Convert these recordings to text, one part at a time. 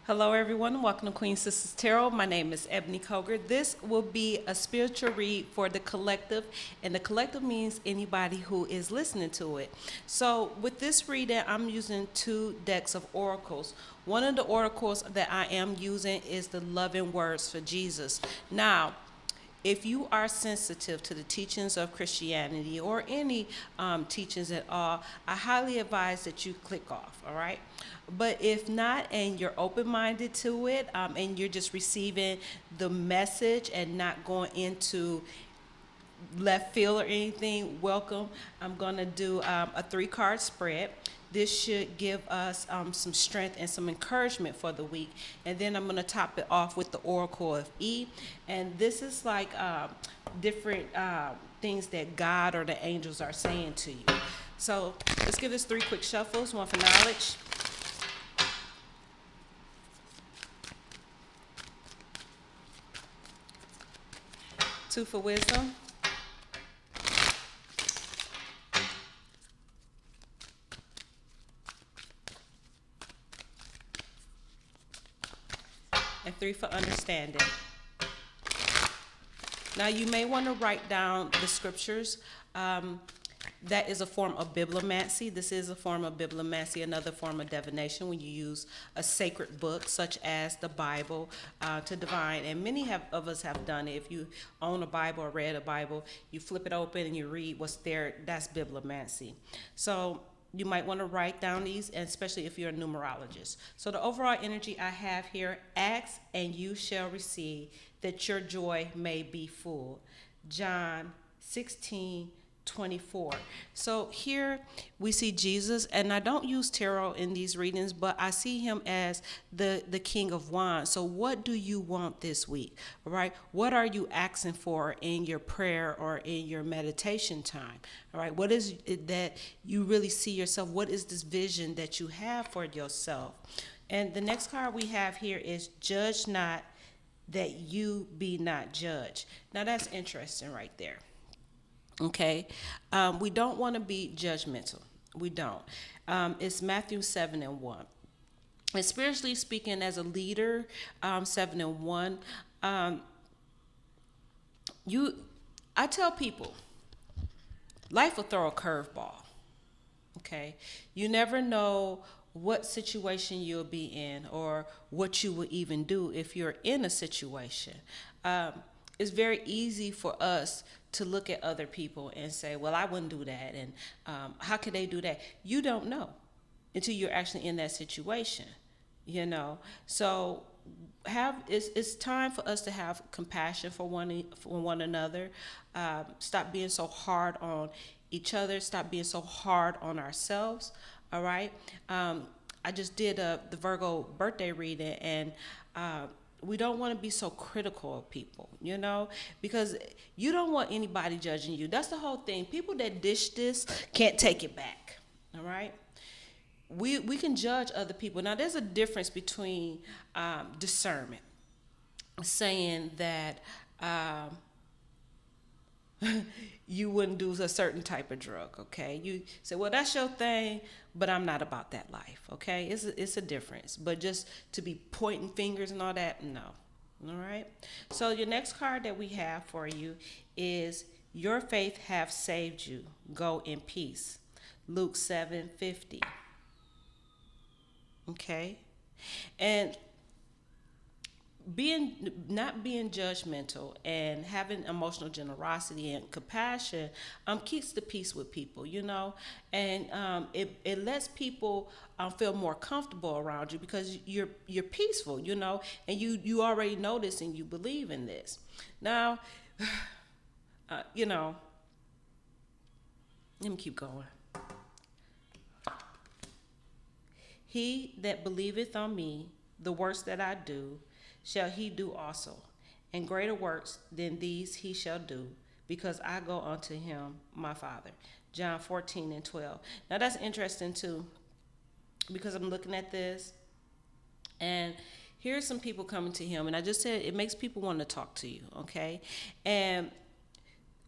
Hello, everyone. Welcome to Queen Sisters Tarot. My name is Ebony Koger. This will be a spiritual read for the collective, and the collective means anybody who is listening to it. So, with this reading, I'm using two decks of oracles. One of the oracles that I am using is the Loving Words for Jesus. Now, if you are sensitive to the teachings of Christianity or any teachings at all, I highly advise that you click off, all right? But if not, and you're open minded to it, and you're just receiving the message and not going into left field or anything, welcome. I'm going to do a 3 card spread. This should give us some strength and some encouragement for the week. And then I'm going to top it off with the Oracle of E. And this is like different things that God or the angels are saying to you. So let's give this 3 quick shuffles, one for knowledge, two for wisdom, and 3 for understanding. Now, you may want to write down the scriptures. That is a form of bibliomancy. This is a form of bibliomancy, another form of divination when you use a sacred book such as the Bible to divine. And many of us have done it. If you own a Bible or read a Bible, you flip it open and you read what's there. That's bibliomancy. So you might want to write down these, and especially if you're a numerologist. So the overall energy I have here: ask and you shall receive, that your joy may be full. John 16:24. So here we see Jesus, and I don't use tarot in these readings, but I see him as the King of Wands. So what do you want this week? All right. What are you asking for in your prayer or in your meditation time? All right. What is it that you really see yourself? What is this vision that you have for yourself? And the next card we have here is judge not, that you be not judged. Now that's interesting right there. Okay, we don't want to be judgmental. We don't. It's Matthew 7:1. And spiritually speaking, as a leader, 7:1, you, I tell people, life will throw a curveball. Okay, you never know what situation you'll be in or what you will even do if you're in a situation. It's very easy for us to look at other people and say, well, I wouldn't do that, and how could they do that? You don't know until you're actually in that situation, you know. So it's time for us to have compassion for one another. Stop being so hard on each other. Stop being so hard on ourselves. All right. I just did the Virgo birthday reading, and we don't want to be so critical of people, you know, because you don't want anybody judging you. That's the whole thing. People that dish this can't take it back. All right. We can judge other people. Now, there's a difference between discernment, saying that you wouldn't do a certain type of drug, okay? You say, well, that's your thing, but I'm not about that life, okay? It's a difference. But just to be pointing fingers and all that, no. All right? So your next card that we have for you is your faith have saved you. Go in peace. Luke 7:50. Okay? And not being judgmental and having emotional generosity and compassion keeps the peace with people, you know, and it lets people feel more comfortable around you because you're peaceful, you know, and you already know this and you believe in this. Now, you know, let me keep going. He that believeth on me, the works that I do, shall he do also, and greater works than these he shall do, because I go unto him, my Father. John 14:12. Now that's interesting too, because I'm looking at this, and here's some people coming to him, and I just said it makes people want to talk to you, okay? And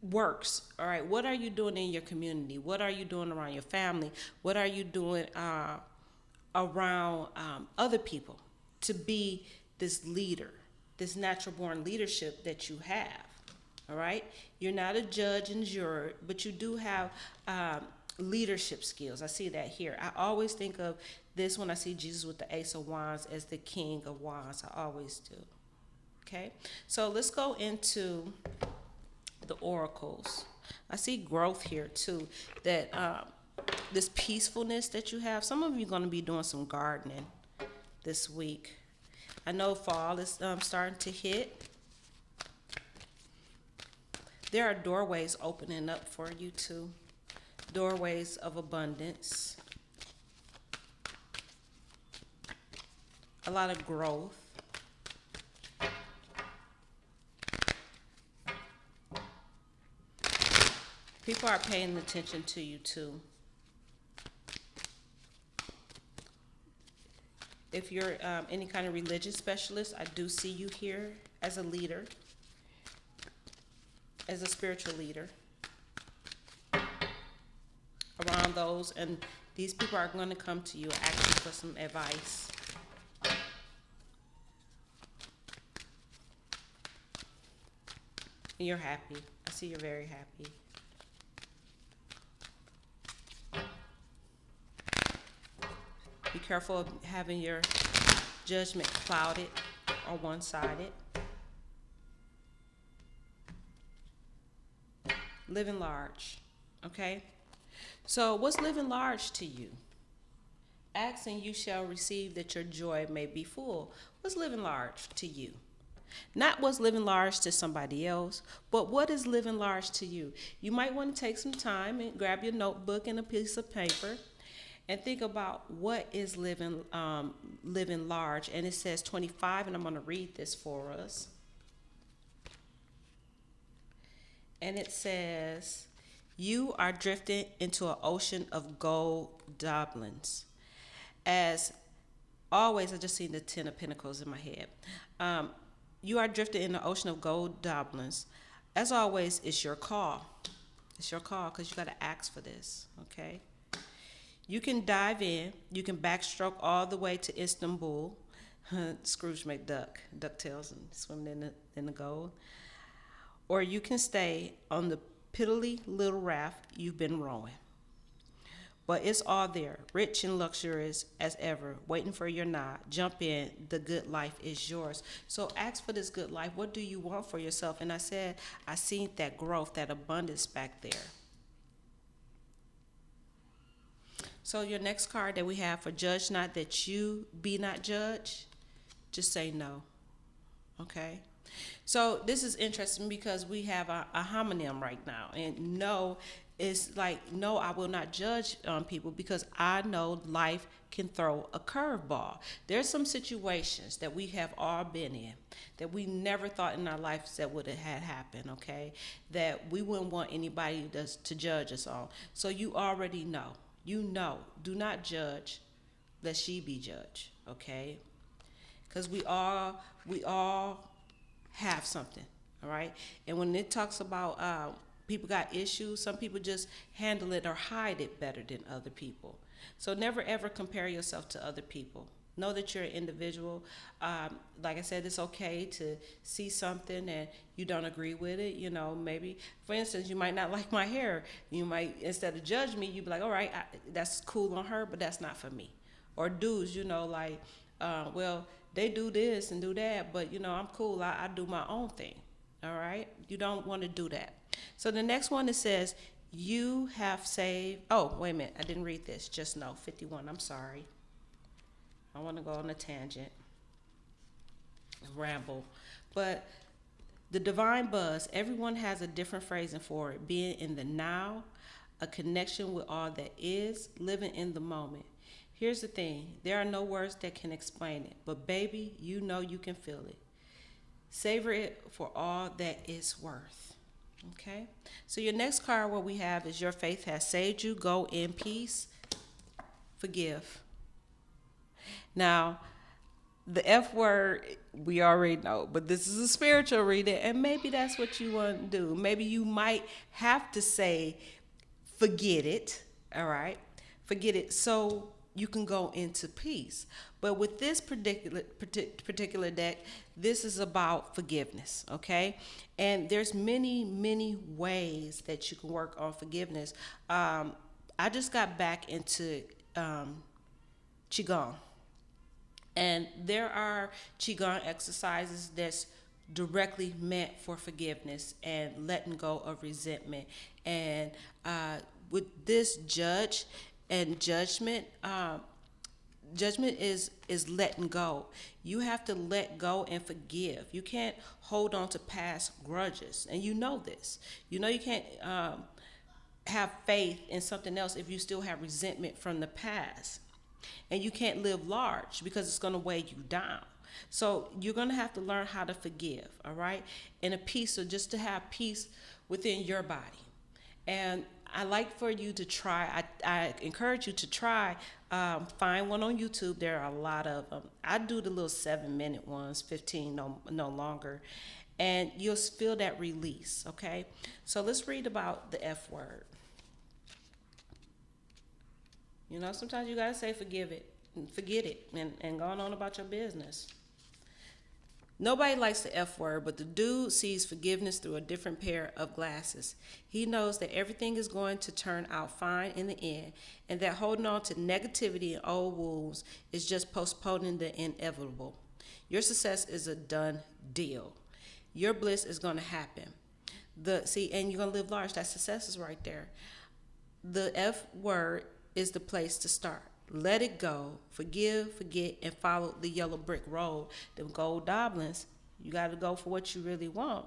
works, all right, what are you doing in your community? What are you doing around your family? What are you doing around other people? to be this leader, this natural born leadership that you have. All right? You're not a judge and juror, but you do have leadership skills. I see that here. I always think of this when I see Jesus with the Ace of Wands as the King of Wands. I always do. Okay? So let's go into the oracles. I see growth here too. That this peacefulness that you have. Some of you are going to be doing some gardening this week. I know fall is starting to hit. There are doorways opening up for you too. Doorways of abundance. A lot of growth. People are paying attention to you too. If you're any kind of religious specialist, I do see you here as a leader, as a spiritual leader around those, and these people are going to come to you and ask you for some advice. And you're happy. I see you're very happy. Be careful of having your judgment clouded or one-sided. Living large, okay? So what's living large to you? Ask and you shall receive that your joy may be full. What's living large to you? Not what's living large to somebody else, but what is living large to you? You might want to take some time and grab your notebook and a piece of paper and think about what is living large. And it says 25, and I'm going to read this for us. And it says, you are drifting into an ocean of gold doubloons. As always, I just seen the 10 of Pentacles in my head. You are drifting in the ocean of gold doubloons. As always, it's your call. It's your call because you got to ask for this, okay? You can dive in. You can backstroke all the way to Istanbul. Scrooge McDuck, DuckTales, and swimming in the gold. Or you can stay on the piddly little raft you've been rowing. But it's all there, rich and luxurious as ever, waiting for your nod. Jump in, the good life is yours. So ask for this good life. What do you want for yourself? And I said, I seen that growth, that abundance back there. So your next card that we have for judge not that you be not judged, just say no, okay? So this is interesting because we have a homonym right now, and no is like, no, I will not judge people because I know life can throw a curveball. There's some situations that we have all been in that we never thought in our lives that would have had happen, okay? That we wouldn't want anybody to judge us on. So you already know. You know, do not judge, lest ye be judged, okay? Because we all have something, all right? And when it talks about people got issues, some people just handle it or hide it better than other people. So never ever compare yourself to other people. Know that you're an individual. Like I said, it's okay to see something and you don't agree with it. You know, maybe, for instance, you might not like my hair. You might, instead of judge me, you'd be like, all right, that's cool on her, but that's not for me. Or dudes, you know, like, well, they do this and do that, but, you know, I'm cool. I do my own thing. All right? You don't want to do that. So the next one, it says, you have saved. Oh, wait a minute. I didn't read this. Just no. 51. I'm sorry. I want to go on a tangent, ramble. But the divine buzz, everyone has a different phrasing for it. Being in the now, a connection with all that is, living in the moment. Here's the thing. There are no words that can explain it. But baby, you know you can feel it. Savor it for all that it's worth. Okay? So your next card, what we have is your faith has saved you. Go in peace. Forgive. Now, the F word, we already know, but this is a spiritual reading, and maybe that's what you want to do. Maybe you might have to say, forget it, all right? Forget it. So you can go into peace. But with this particular deck, this is about forgiveness, okay? And there's many ways that you can work on forgiveness. I just got back into qigong, and there are qigong exercises that's directly meant for forgiveness and letting go of resentment. And with this judgment, judgment is letting go. You have to let go and forgive. You can't hold on to past grudges, and you know this. You know you can't have faith in something else if you still have resentment from the past. And you can't live large because it's going to weigh you down. So you're going to have to learn how to forgive, all right? And a peace, or just to have peace within your body. And I like for you to try, I encourage you to try, find one on YouTube. There are a lot of them. I do the little 7-minute ones, 15, no longer. And you'll feel that release, okay? So let's read about the F word. You know, sometimes you got to say forgive it, and forget it, and go on about your business. Nobody likes the F word, but the dude sees forgiveness through a different pair of glasses. He knows that everything is going to turn out fine in the end, and that holding on to negativity and old wounds is just postponing the inevitable. Your success is a done deal. Your bliss is going to happen. And you're going to live large. That success is right there. The F word is the place to start. Let it go, forgive, forget, and follow the yellow brick road. Them gold goblins, you got to go for what you really want.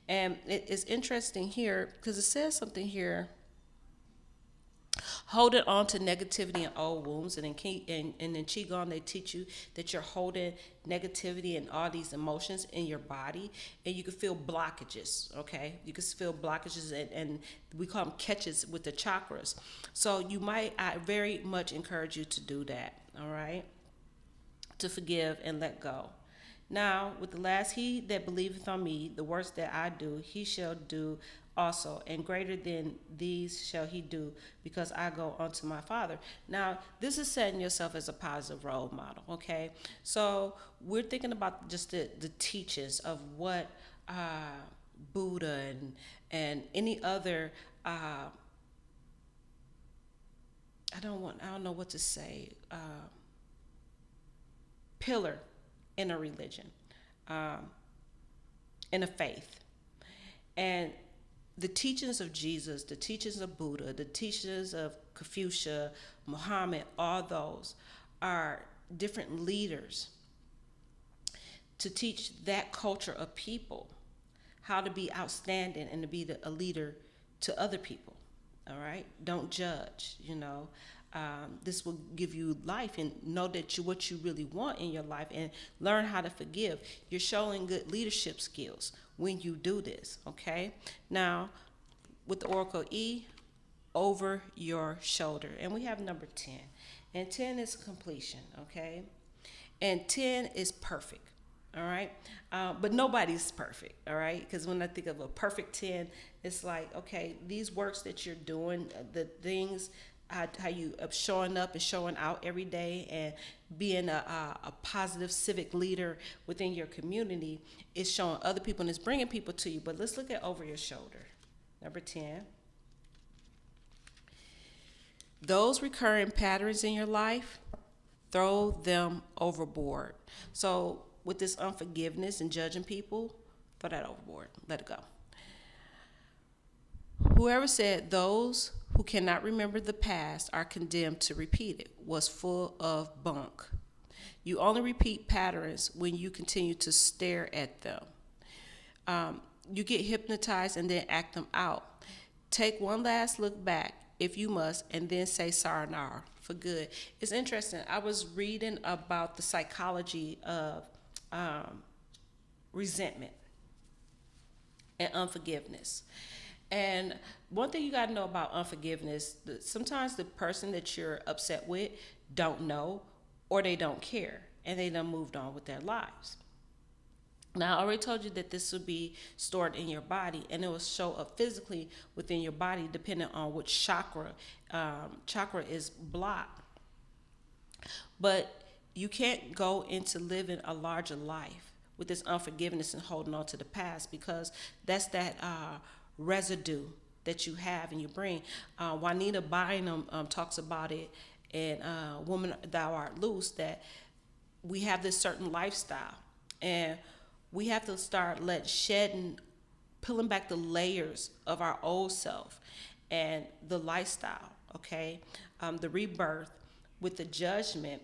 And it's interesting here because it says something here. Holding on to negativity and old wounds, and in Qigong they teach you that you're holding negativity and all these emotions in your body, and you can feel blockages. Okay, you can feel blockages, and we call them catches with the chakras. So I very much encourage you to do that. All right, to forgive and let go. Now, with the last, he that believeth on me, the works that I do, he shall do also, and greater than these shall he do, because I go unto my Father. Now, this is setting yourself as a positive role model, okay? So we're thinking about just the teachings of what Buddha and any other, I don't know what to say, pillar in a religion, in a faith. And the teachings of Jesus, the teachings of Buddha, the teachings of Confucius, Muhammad, all those are different leaders to teach that culture of people how to be outstanding and to be a leader to other people. All right? Don't judge, you know. This will give you life, and know that what you really want in your life, and learn how to forgive. You're showing good leadership skills when you do this, okay? Now, with the Oracle E, over your shoulder. And we have number 10. And 10 is completion, okay? And 10 is perfect, all right? But nobody's perfect, all right? Because when I think of a perfect 10, it's like, okay, these works that you're doing, the things, how you showing up and showing out every day and being a positive civic leader within your community is showing other people, and it's bringing people to you. But let's look at over your shoulder. Number 10. Those recurring patterns in your life, throw them overboard. So with this unforgiveness and judging people, throw that overboard. Let it go. Whoever said those who cannot remember the past are condemned to repeat it was full of bunk. You only repeat patterns when you continue to stare at them. You get hypnotized and then act them out. Take one last look back, if you must, and then say sayonara for good. It's interesting. I was reading about the psychology of resentment and unforgiveness. And one thing you got to know about unforgiveness, sometimes the person that you're upset with don't know, or they don't care, and they done moved on with their lives. Now, I already told you that this will be stored in your body, and it will show up physically within your body depending on which chakra is blocked. But you can't go into living a larger life with this unforgiveness and holding on to the past, because that's that residue that you have and you bring. Juanita Bynum talks about it in Woman Thou Art Loose, that we have this certain lifestyle, and we have to start shedding, peeling back the layers of our old self and the lifestyle. Okay, the rebirth with the judgment,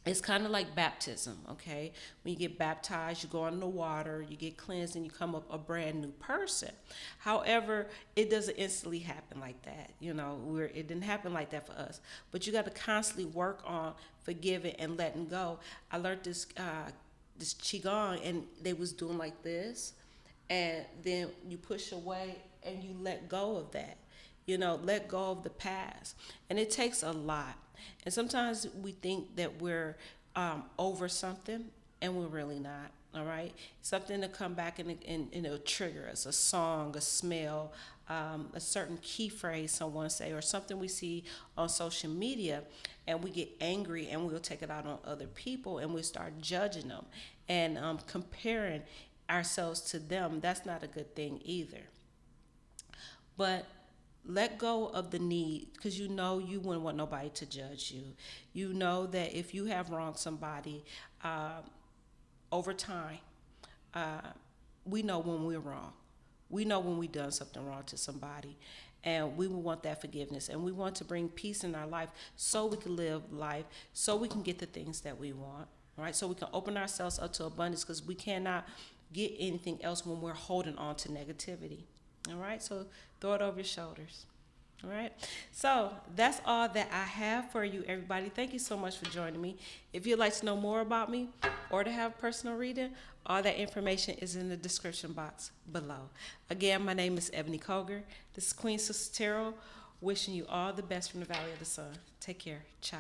it's kind of like baptism. Okay, when you get baptized, you go in the water, you get cleansed, and you come up a brand new person. However, it doesn't instantly happen like that. It didn't happen like that for us. But you got to constantly work on forgiving and letting go. I learned this qigong, and they was doing like this, and then you push away and you let go of that. Let go of the past. And it takes a lot. And sometimes we think that we're over something, and we're really not. All right. Something to come back and it'll trigger us, a song, a smell, a certain key phrase someone say, or something we see on social media, and we get angry and we'll take it out on other people, and we start judging them and comparing ourselves to them. That's not a good thing either. But let go of the need, because you wouldn't want nobody to judge you. You know that if you have wronged somebody over time, we know when we're wrong. We know when we've done something wrong to somebody, and we will want that forgiveness, and we want to bring peace in our life so we can live life, so we can get the things that we want, right? So we can open ourselves up to abundance, because we cannot get anything else when we're holding on to negativity. All right, so throw it over your shoulders. All right, so that's all that I have for you, everybody. Thank you so much for joining me. If you'd like to know more about me or to have personal reading, all that information is in the description box below. Again, my name is Ebony Koger. This is Queen Sister Tarot, wishing you all the best from the Valley of the Sun. Take care. Ciao.